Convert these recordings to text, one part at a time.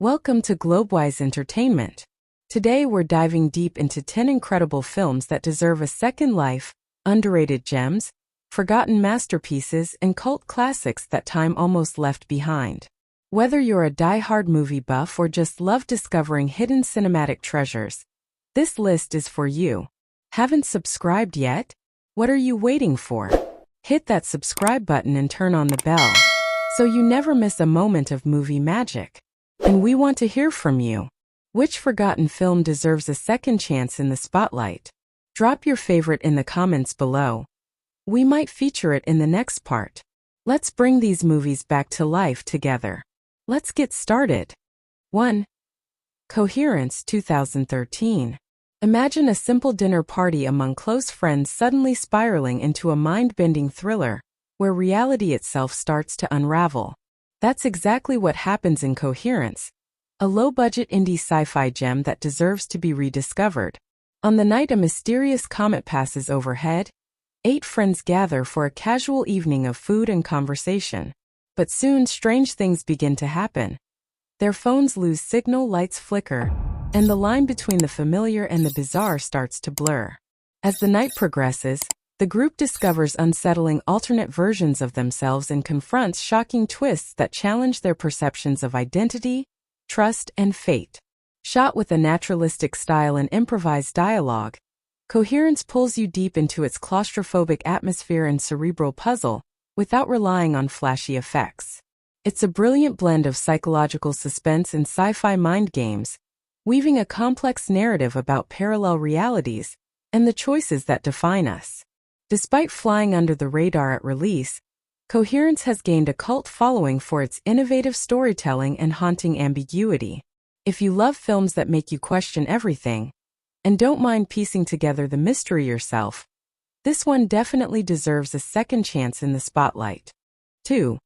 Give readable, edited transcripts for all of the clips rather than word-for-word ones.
Welcome to Globewise Entertainment. Today we're diving deep into 10 incredible films that deserve a second life, underrated gems, forgotten masterpieces, and cult classics that time almost left behind. Whether you're a die-hard movie buff or just love discovering hidden cinematic treasures, this list is for you. Haven't subscribed yet? What are you waiting for? Hit that subscribe button and turn on the bell, so you never miss a moment of movie magic. And we want to hear from you. Which forgotten film deserves a second chance in the spotlight? Drop your favorite in the comments below. We might feature it in the next part. Let's bring these movies back to life together. Let's get started. 1. Coherence 2013. Imagine a simple dinner party among close friends suddenly spiraling into a mind-bending thriller, where reality itself starts to unravel. That's exactly what happens in Coherence, a low-budget indie sci-fi gem that deserves to be rediscovered. On the night a mysterious comet passes overhead, 8 friends gather for a casual evening of food and conversation. But soon strange things begin to happen. Their phones lose signal, lights flicker, and the line between the familiar and the bizarre starts to blur. As the night progresses, the group discovers unsettling alternate versions of themselves and confronts shocking twists that challenge their perceptions of identity, trust, and fate. Shot with a naturalistic style and improvised dialogue, Coherence pulls you deep into its claustrophobic atmosphere and cerebral puzzle, without relying on flashy effects. It's a brilliant blend of psychological suspense and sci-fi mind games, weaving a complex narrative about parallel realities and the choices that define us. Despite flying under the radar at release, Coherence has gained a cult following for its innovative storytelling and haunting ambiguity. If you love films that make you question everything, and don't mind piecing together the mystery yourself, this one definitely deserves a second chance in the spotlight. 2.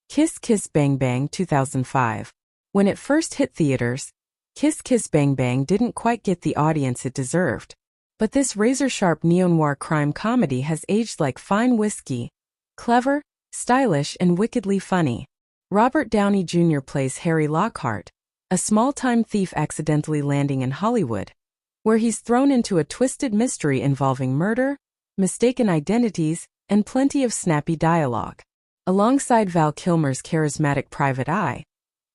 Kiss Kiss Bang Bang 2005. When it first hit theaters, Kiss Kiss Bang Bang didn't quite get the audience it deserved. But this razor-sharp neo-noir crime comedy has aged like fine whiskey, clever, stylish, and wickedly funny. Robert Downey Jr. plays Harry Lockhart, a small-time thief accidentally landing in Hollywood, where he's thrown into a twisted mystery involving murder, mistaken identities, and plenty of snappy dialogue. Alongside Val Kilmer's charismatic private eye,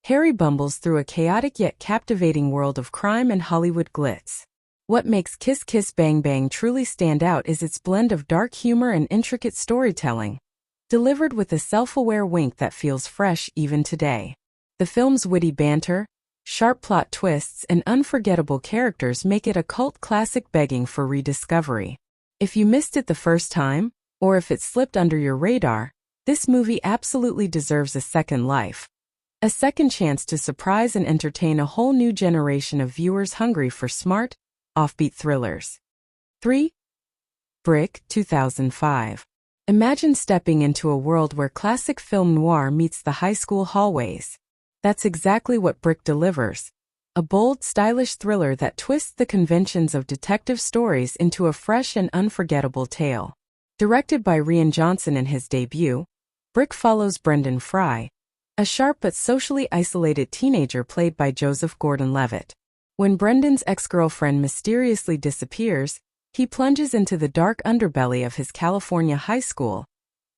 Harry bumbles through a chaotic yet captivating world of crime and Hollywood glitz. What makes Kiss Kiss Bang Bang truly stand out is its blend of dark humor and intricate storytelling, delivered with a self-aware wink that feels fresh even today. The film's witty banter, sharp plot twists, and unforgettable characters make it a cult classic begging for rediscovery. If you missed it the first time, or if it slipped under your radar, this movie absolutely deserves a second life. A second chance to surprise and entertain a whole new generation of viewers hungry for smart, offbeat thrillers. 3. Brick 2005. Imagine stepping into a world where classic film noir meets the high school hallways. That's exactly what Brick delivers. A bold, stylish thriller that twists the conventions of detective stories into a fresh and unforgettable tale. Directed by Rian Johnson in his debut, Brick follows Brendan Fry, a sharp but socially isolated teenager played by Joseph Gordon-Levitt. When Brendan's ex-girlfriend mysteriously disappears, he plunges into the dark underbelly of his California high school,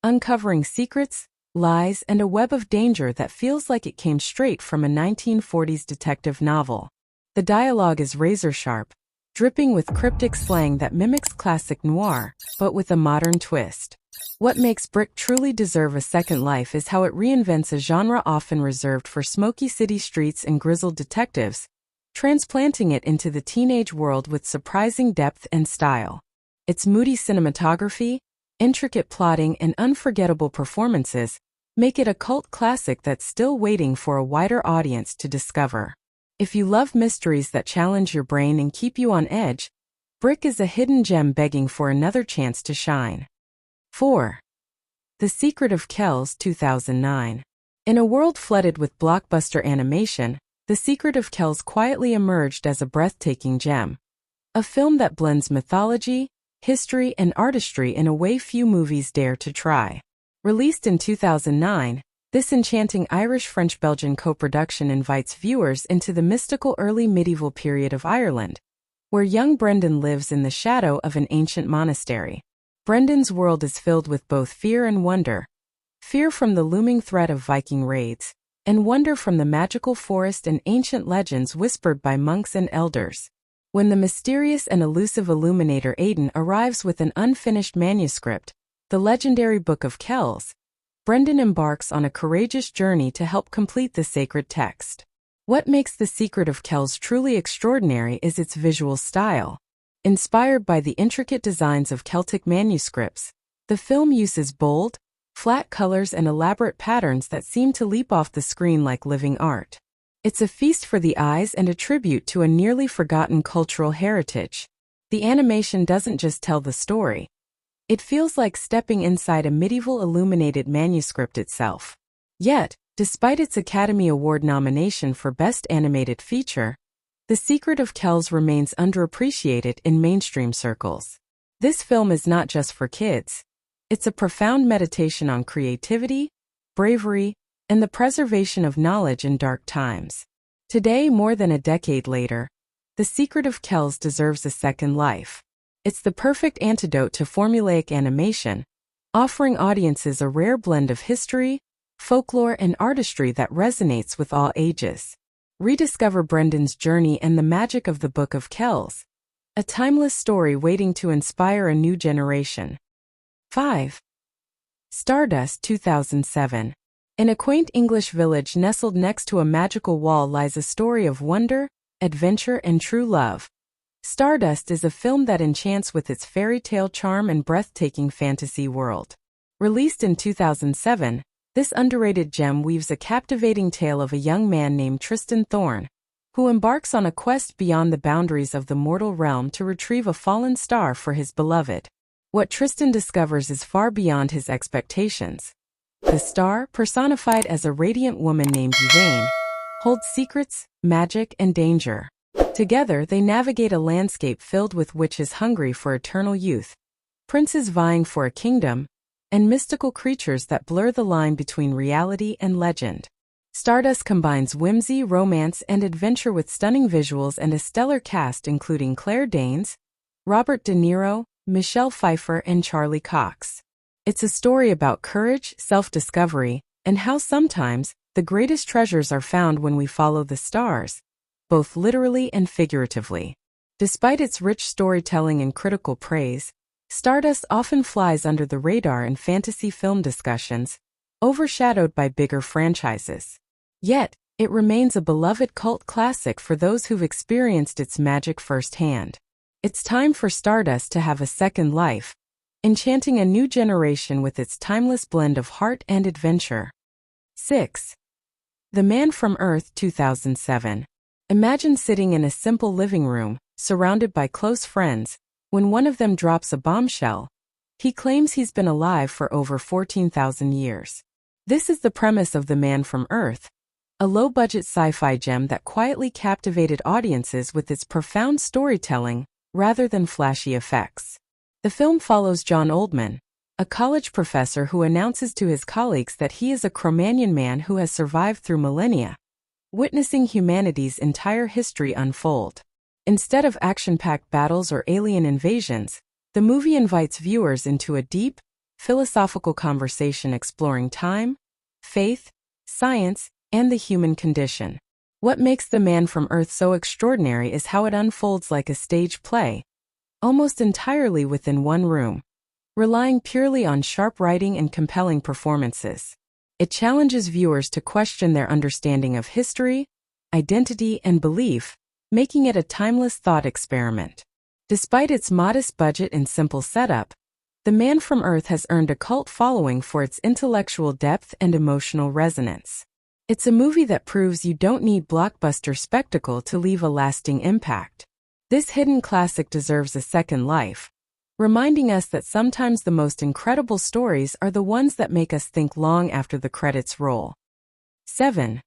uncovering secrets, lies, and a web of danger that feels like it came straight from a 1940s detective novel. The dialogue is razor-sharp, dripping with cryptic slang that mimics classic noir, but with a modern twist. What makes Brick truly deserve a second life is how it reinvents a genre often reserved for smoky city streets and grizzled detectives, transplanting it into the teenage world with surprising depth and style. Its moody cinematography, intricate plotting, and unforgettable performances make it a cult classic that's still waiting for a wider audience to discover. If you love mysteries that challenge your brain and keep you on edge, Brick is a hidden gem begging for another chance to shine. 4. The Secret of Kells 2009. In a world flooded with blockbuster animation, The Secret of Kells quietly emerged as a breathtaking gem. A film that blends mythology, history, and artistry in a way few movies dare to try. Released in 2009, This enchanting Irish-French-Belgian co-production invites viewers into the mystical early medieval period of Ireland, where young Brendan lives in the shadow of an ancient monastery. Brendan's world is filled with both fear and wonder, fear from the looming threat of Viking raids, and wonder from the magical forest and ancient legends whispered by monks and elders. When the mysterious and elusive illuminator Aidan arrives with an unfinished manuscript, the legendary Book of Kells, Brendan embarks on a courageous journey to help complete the sacred text. What makes The Secret of Kells truly extraordinary is its visual style. Inspired by the intricate designs of Celtic manuscripts, the film uses bold, flat colors and elaborate patterns that seem to leap off the screen like living art. It's a feast for the eyes and a tribute to a nearly forgotten cultural heritage. The animation doesn't just tell the story. It feels like stepping inside a medieval illuminated manuscript itself. Yet, despite its Academy Award nomination for Best Animated Feature, The Secret of Kells remains underappreciated in mainstream circles. This film is not just for kids. It's a profound meditation on creativity, bravery, and the preservation of knowledge in dark times. Today, more than a decade later, The Secret of Kells deserves a second life. It's the perfect antidote to formulaic animation, offering audiences a rare blend of history, folklore, and artistry that resonates with all ages. Rediscover Brendan's journey and the magic of the Book of Kells, a timeless story waiting to inspire a new generation. 5. Stardust 2007. In a quaint English village nestled next to a magical wall lies a story of wonder, adventure, and true love. Stardust is a film that enchants with its fairy tale charm and breathtaking fantasy world. Released in 2007, this underrated gem weaves a captivating tale of a young man named Tristan Thorne, who embarks on a quest beyond the boundaries of the mortal realm to retrieve a fallen star for his beloved. What Tristan discovers is far beyond his expectations. The star, personified as a radiant woman named Yvain, holds secrets, magic, and danger. Together, they navigate a landscape filled with witches hungry for eternal youth, princes vying for a kingdom, and mystical creatures that blur the line between reality and legend. Stardust combines whimsy, romance, and adventure with stunning visuals and a stellar cast including Claire Danes, Robert De Niro, Michelle Pfeiffer, and Charlie Cox. It's a story about courage, self-discovery, and how sometimes the greatest treasures are found when we follow the stars, both literally and figuratively. Despite its rich storytelling and critical praise, Stardust often flies under the radar in fantasy film discussions, overshadowed by bigger franchises. Yet, it remains a beloved cult classic for those who've experienced its magic firsthand. It's time for Stardust to have a second life, enchanting a new generation with its timeless blend of heart and adventure. 6. The Man from Earth 2007. Imagine sitting in a simple living room, surrounded by close friends, when one of them drops a bombshell. He claims he's been alive for over 14,000 years. This is the premise of The Man from Earth, a low-budget sci-fi gem that quietly captivated audiences with its profound storytelling, rather than flashy effects. The film follows John Oldman, a college professor who announces to his colleagues that he is a Cro-Magnon man who has survived through millennia, witnessing humanity's entire history unfold. Instead of action-packed battles or alien invasions, the movie invites viewers into a deep, philosophical conversation exploring time, faith, science, and the human condition. What makes The Man from Earth so extraordinary is how it unfolds like a stage play, almost entirely within one room, relying purely on sharp writing and compelling performances. It challenges viewers to question their understanding of history, identity, and belief, making it a timeless thought experiment. Despite its modest budget and simple setup, The Man from Earth has earned a cult following for its intellectual depth and emotional resonance. It's a movie that proves you don't need blockbuster spectacle to leave a lasting impact. This hidden classic deserves a second life, reminding us that sometimes the most incredible stories are the ones that make us think long after the credits roll. 7.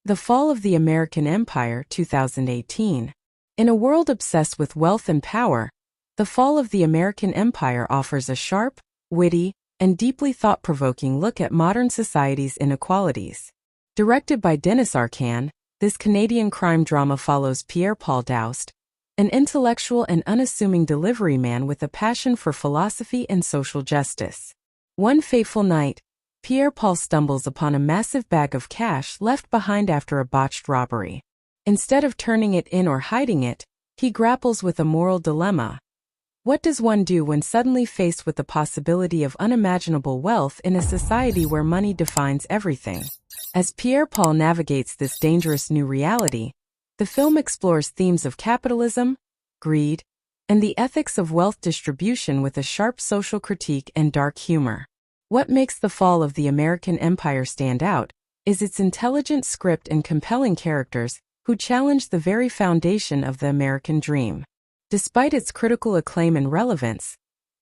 The Fall of the American Empire 2018. In a world obsessed with wealth and power, The Fall of the American Empire offers a sharp, witty, and deeply thought-provoking look at modern society's inequalities. Directed by Dennis Arcand, this Canadian crime drama follows Pierre-Paul Daoust, an intellectual and unassuming delivery man with a passion for philosophy and social justice. One fateful night, Pierre-Paul stumbles upon a massive bag of cash left behind after a botched robbery. Instead of turning it in or hiding it, he grapples with a moral dilemma. What does one do when suddenly faced with the possibility of unimaginable wealth in a society where money defines everything? As Pierre-Paul navigates this dangerous new reality, the film explores themes of capitalism, greed, and the ethics of wealth distribution with a sharp social critique and dark humor. What makes The Fall of the American Empire stand out is its intelligent script and compelling characters who challenge the very foundation of the American dream. Despite its critical acclaim and relevance,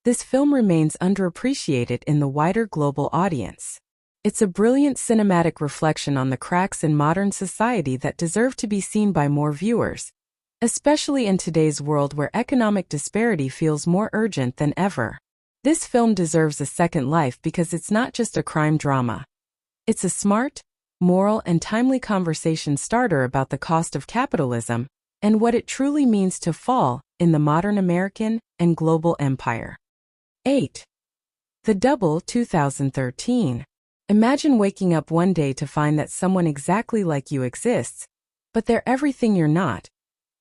this film remains underappreciated in the wider global audience. It's a brilliant cinematic reflection on the cracks in modern society that deserve to be seen by more viewers, especially in today's world where economic disparity feels more urgent than ever. This film deserves a second life because it's not just a crime drama. It's a smart, moral, and timely conversation starter about the cost of capitalism and what it truly means to fall in the modern American and global empire. 8. The Double, 2013. Imagine waking up one day to find that someone exactly like you exists, but they're everything you're not.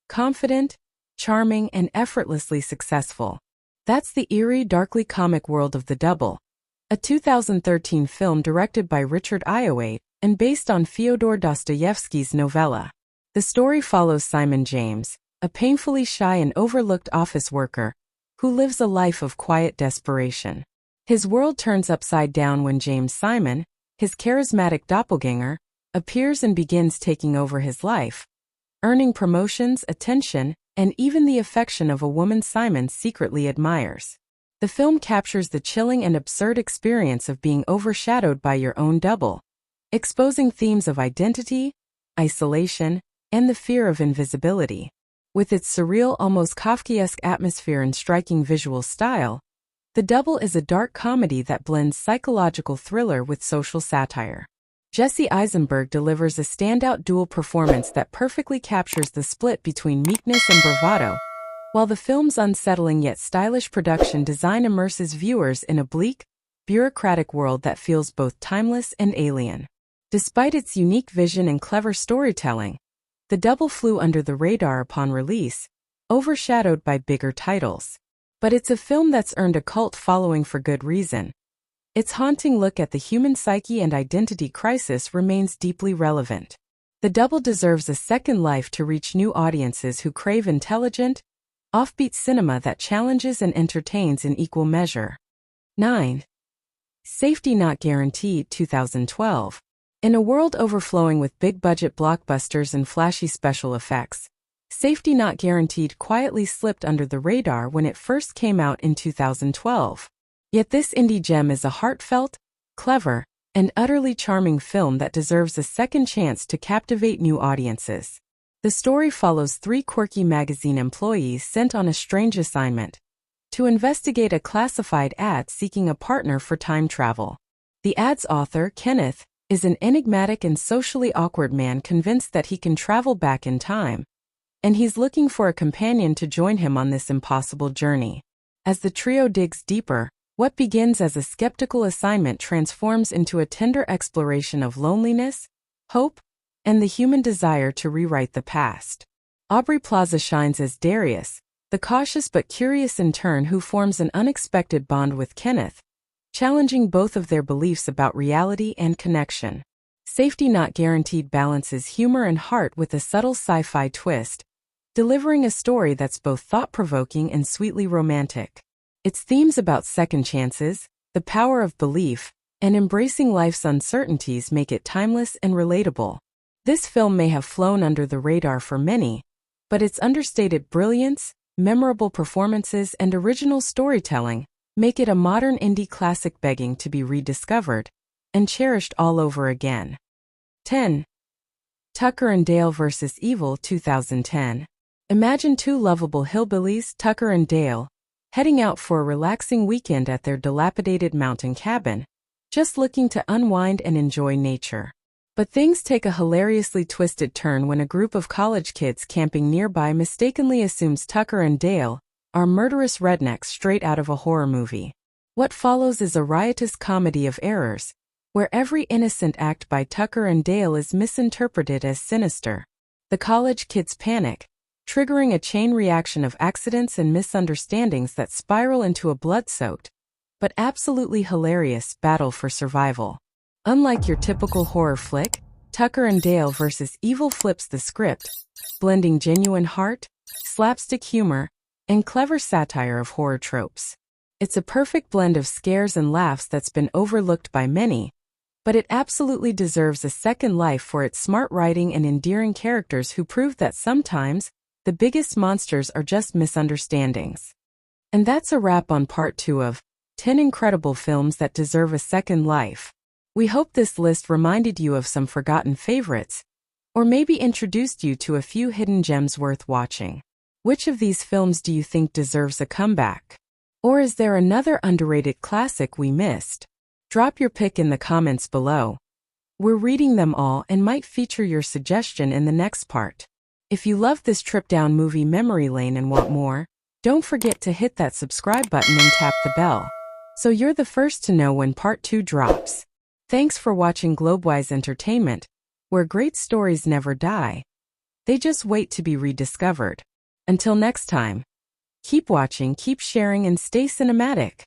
Confident, charming, and effortlessly successful. That's the eerie, darkly comic world of The Double, a 2013 film directed by Richard Ayoade and based on Fyodor Dostoevsky's novella. The story follows Simon James, a painfully shy and overlooked office worker who lives a life of quiet desperation. His world turns upside down when James Simon, his charismatic doppelganger, appears and begins taking over his life, earning promotions, attention, and even the affection of a woman Simon secretly admires. The film captures the chilling and absurd experience of being overshadowed by your own double, exposing themes of identity, isolation, and the fear of invisibility. With its surreal, almost Kafkaesque atmosphere and striking visual style, The Double is a dark comedy that blends psychological thriller with social satire. Jesse Eisenberg delivers a standout dual performance that perfectly captures the split between meekness and bravado, while the film's unsettling yet stylish production design immerses viewers in a bleak, bureaucratic world that feels both timeless and alien. Despite its unique vision and clever storytelling, The Double flew under the radar upon release, overshadowed by bigger titles. But it's a film that's earned a cult following for good reason. Its haunting look at the human psyche and identity crisis remains deeply relevant. The Double deserves a second life to reach new audiences who crave intelligent, offbeat cinema that challenges and entertains in equal measure. 9. Safety Not Guaranteed, 2012. In a world overflowing with big-budget blockbusters and flashy special effects, Safety Not Guaranteed quietly slipped under the radar when it first came out in 2012. Yet this indie gem is a heartfelt, clever, and utterly charming film that deserves a second chance to captivate new audiences. The story follows three quirky magazine employees sent on a strange assignment to investigate a classified ad seeking a partner for time travel. The ad's author, Kenneth, is an enigmatic and socially awkward man convinced that he can travel back in time, and he's looking for a companion to join him on this impossible journey. As the trio digs deeper, what begins as a skeptical assignment transforms into a tender exploration of loneliness, hope, and the human desire to rewrite the past. Aubrey Plaza shines as Darius, the cautious but curious intern who forms an unexpected bond with Kenneth, challenging both of their beliefs about reality and connection. Safety Not Guaranteed balances humor and heart with a subtle sci-fi twist, delivering a story that's both thought-provoking and sweetly romantic. Its themes about second chances, the power of belief, and embracing life's uncertainties make it timeless and relatable. This film may have flown under the radar for many, but its understated brilliance, memorable performances, and original storytelling make it a modern indie classic begging to be rediscovered and cherished all over again. 10. Tucker and Dale vs. Evil, 2010. Imagine two lovable hillbillies, Tucker and Dale, heading out for a relaxing weekend at their dilapidated mountain cabin, just looking to unwind and enjoy nature. But things take a hilariously twisted turn when a group of college kids camping nearby mistakenly assumes Tucker and Dale are murderous rednecks straight out of a horror movie. What follows is a riotous comedy of errors, where every innocent act by Tucker and Dale is misinterpreted as sinister. The college kids panic, triggering a chain reaction of accidents and misunderstandings that spiral into a blood-soaked, but absolutely hilarious battle for survival. Unlike your typical horror flick, Tucker and Dale vs. Evil flips the script, blending genuine heart, slapstick humor, and clever satire of horror tropes. It's a perfect blend of scares and laughs that's been overlooked by many, but it absolutely deserves a second life for its smart writing and endearing characters who prove that sometimes the biggest monsters are just misunderstandings. And that's a wrap on part 2 of 10 Incredible Films That Deserve a Second Life. We hope this list reminded you of some forgotten favorites, or maybe introduced you to a few hidden gems worth watching. Which of these films do you think deserves a comeback? Or is there another underrated classic we missed? Drop your pick in the comments below. We're reading them all and might feature your suggestion in the next part. If you love this trip down movie memory lane and want more, don't forget to hit that subscribe button and tap the bell, so you're the first to know when part 2 drops. Thanks for watching Globewise Entertainment, where great stories never die. They just wait to be rediscovered. Until next time, keep watching, keep sharing, and stay cinematic.